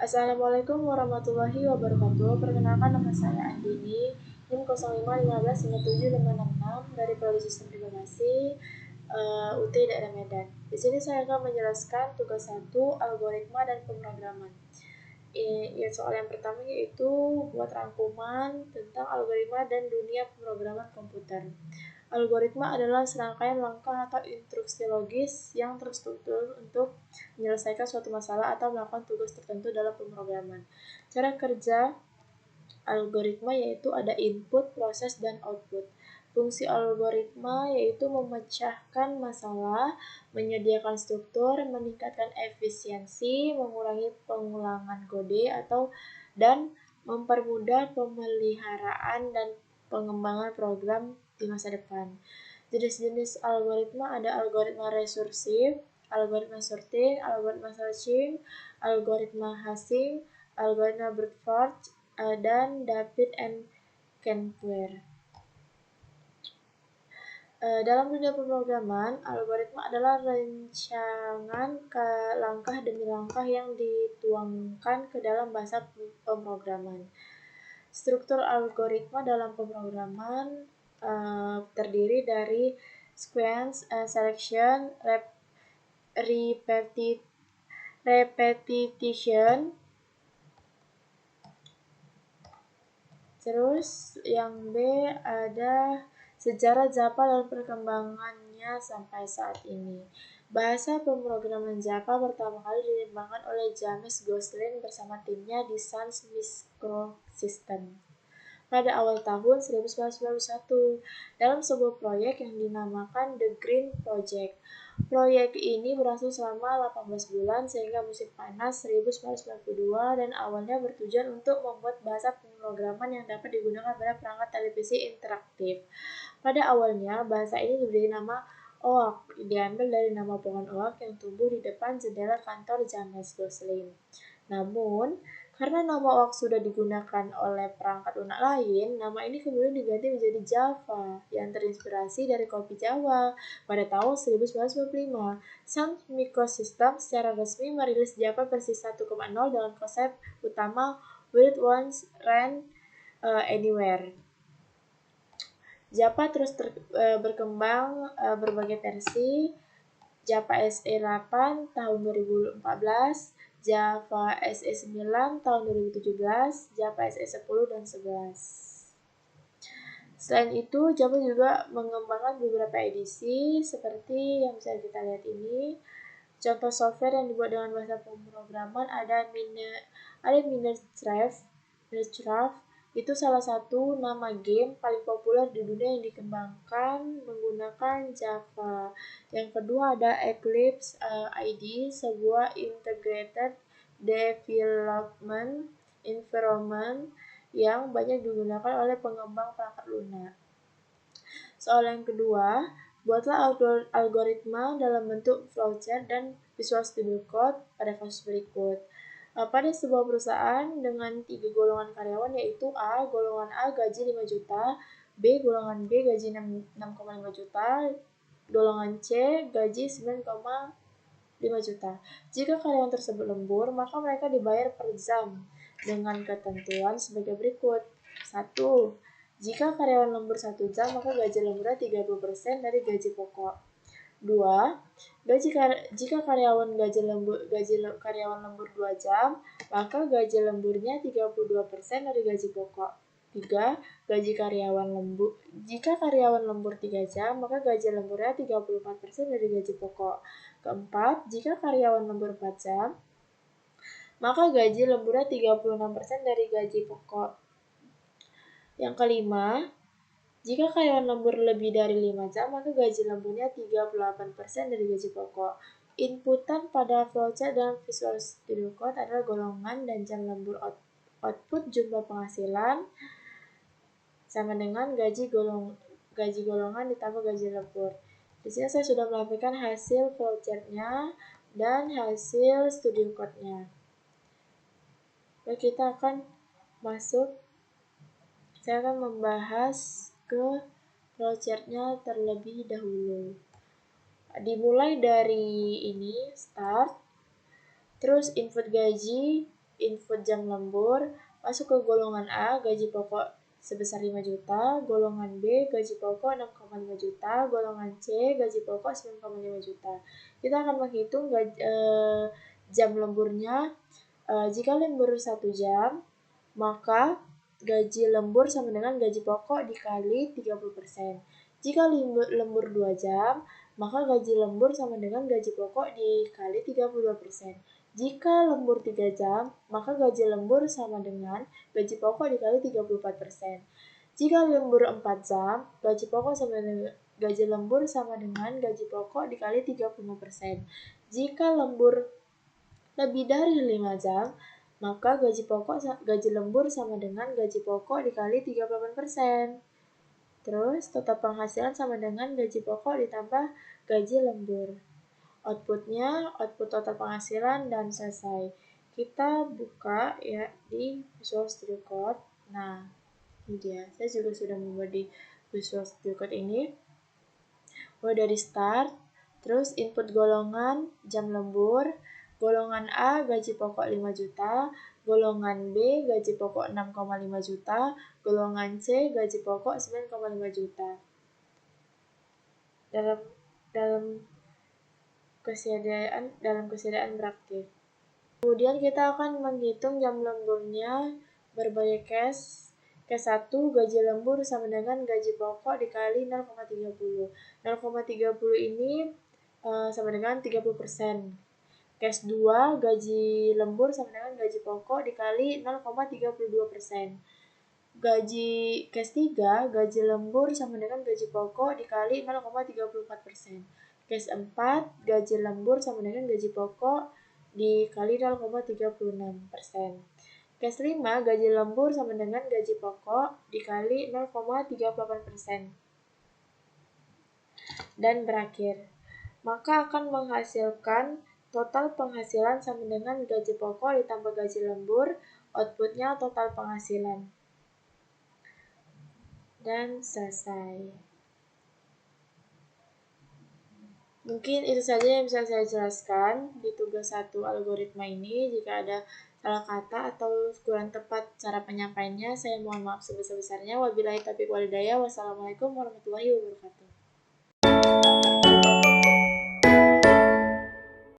Assalamualaikum warahmatullahi wabarakatuh. Perkenalkan, nama saya Andini, NIM 05155756 dari Prodi Sistem Informasi UT Daerah Medan. Di sini saya akan menjelaskan tugas 1, algoritma dan pemrograman. Soal yang pertama yaitu buat rangkuman tentang algoritma dan dunia pemrograman komputer. Algoritma adalah serangkaian langkah atau instruksi logis yang terstruktur untuk menyelesaikan suatu masalah atau melakukan tugas tertentu dalam pemrograman. Cara kerja algoritma yaitu ada input, proses, dan output. Fungsi algoritma yaitu memecahkan masalah, menyediakan struktur, meningkatkan efisiensi, mengurangi pengulangan kode dan mempermudah pemeliharaan dan pengembangan program di masa depan. Jenis-jenis algoritma ada algoritma rekursif, algoritma sorting, algoritma searching, algoritma hashing, algoritma brute force, dan David and Kenware. Dalam dunia pemrograman, algoritma adalah rancangan langkah demi langkah yang dituangkan ke dalam bahasa pemrograman. Struktur algoritma dalam pemrograman terdiri dari sequence, selection, repetition. Terus yang B ada sejarah Java dan perkembangannya sampai saat ini. Bahasa pemrograman Java pertama kali dikembangkan oleh James Gosling bersama timnya di Sun Microsystems pada awal tahun 1991 dalam sebuah proyek yang dinamakan The Green Project. Proyek ini berlangsung selama 18 bulan sehingga musim panas 1992 dan awalnya bertujuan untuk membuat bahasa pemrograman yang dapat digunakan pada perangkat televisi interaktif. Pada awalnya, bahasa ini diberi nama oak, diambil dari nama pohon oak yang tumbuh di depan jendela kantor James Gosling. Namun, karena nama oak sudah digunakan oleh perangkat lunak lain, nama ini kemudian diganti menjadi Java yang terinspirasi dari kopi Jawa. Pada tahun 1995, Sun Microsystems secara resmi merilis Java versi 1.0 dengan konsep utama Build Once, Run Anywhere. Java terus berkembang berbagai versi, Java SE 8 tahun 2014, Java SE 9 tahun 2017, Java SE 10 dan 11. Selain itu, Java juga mengembangkan beberapa edisi seperti yang bisa kita lihat ini. Contoh software yang dibuat dengan bahasa pemrograman ada Minestref. Itu salah satu nama game paling populer di dunia yang dikembangkan menggunakan Java. Yang kedua ada Eclipse IDE, sebuah integrated development environment yang banyak digunakan oleh pengembang perangkat lunak. Soal yang kedua, buatlah algoritma dalam bentuk flowchart dan Visual Studio Code pada kasus berikut. Pada sebuah perusahaan dengan 3 golongan karyawan yaitu A, golongan A gaji 5 juta, B, golongan B gaji 6,5 juta, golongan C gaji 9,5 juta. Jika karyawan tersebut lembur, maka mereka dibayar per jam dengan ketentuan sebagai berikut. 1. Jika karyawan lembur 1 jam, maka gaji lemburnya 30% dari gaji pokok. 2. Jika karyawan lembur 2 jam, maka gaji lemburnya 32% dari gaji pokok. 3. Jika karyawan lembur 3 jam, maka gaji lemburnya 34% dari gaji pokok. 4. Jika karyawan lembur 4 jam, maka gaji lemburnya 36% dari gaji pokok. Yang kelima, jika karyawan lembur lebih dari 5 jam, maka gaji lemburnya 38% dari gaji pokok. Inputan pada flowchart dan Visual Studio Code adalah golongan dan jam lembur. Output jumlah penghasilan sama dengan gaji golongan ditambah gaji lembur. Di sini saya sudah melampirkan hasil flowchart-nya dan hasil studio code-nya. Lalu kita akan saya akan membahas ke flowchart-nya terlebih dahulu. Dimulai dari ini, start, terus input gaji, input jam lembur, masuk ke golongan A, gaji pokok sebesar 5 juta, golongan B, gaji pokok 6,5 juta, golongan C, gaji pokok 9,5 juta. Kita akan menghitung jam lemburnya. Jika lembur 1 jam, maka gaji lembur sama dengan gaji pokok dikali 30%. Jika lembur 2 jam, maka gaji lembur sama dengan gaji pokok dikali 32%. Jika lembur 3 jam, maka gaji lembur sama dengan gaji pokok dikali 34%. Jika lembur 4 jam, gaji pokok sama dengan gaji lembur sama dengan gaji pokok dikali 35%. Jika lembur lebih dari 5 jam, maka gaji lembur sama dengan gaji pokok dikali 38%. Terus total penghasilan sama dengan gaji pokok ditambah gaji lembur. Outputnya, output total penghasilan dan selesai. Kita buka ya di Visual Studio Code. Nah, ini dia. Saya juga sudah membuat di Visual Studio Code ini. Mulai dari start, terus input golongan jam lembur, golongan A gaji pokok 5 juta, golongan B gaji pokok 6,5 juta, golongan C gaji pokok 9,5 juta. Dalam kesediaan beraktif. Kemudian kita akan menghitung jam lemburnya berbagai case. Case 1, gaji lembur sama dengan gaji pokok dikali 0,30. 0,30 ini sama dengan 30%. Case 2, gaji lembur sama dengan gaji pokok dikali 0,32%. Case 3, gaji lembur sama dengan gaji pokok dikali 0,34%. Case 4, gaji lembur sama dengan gaji pokok dikali 0,36%. Case 5, gaji lembur sama dengan gaji pokok dikali 0,38%. Dan berakhir. Maka akan menghasilkan total penghasilan sama dengan gaji pokok ditambah gaji lembur, outputnya total penghasilan. Dan selesai. Mungkin itu saja yang bisa saya jelaskan di tugas 1 algoritma ini. Jika ada salah kata atau kurang tepat cara penyampaiannya, saya mohon maaf sebesar-besarnya. Wabillahi taufiq walhidayah. Wassalamualaikum warahmatullahi wabarakatuh.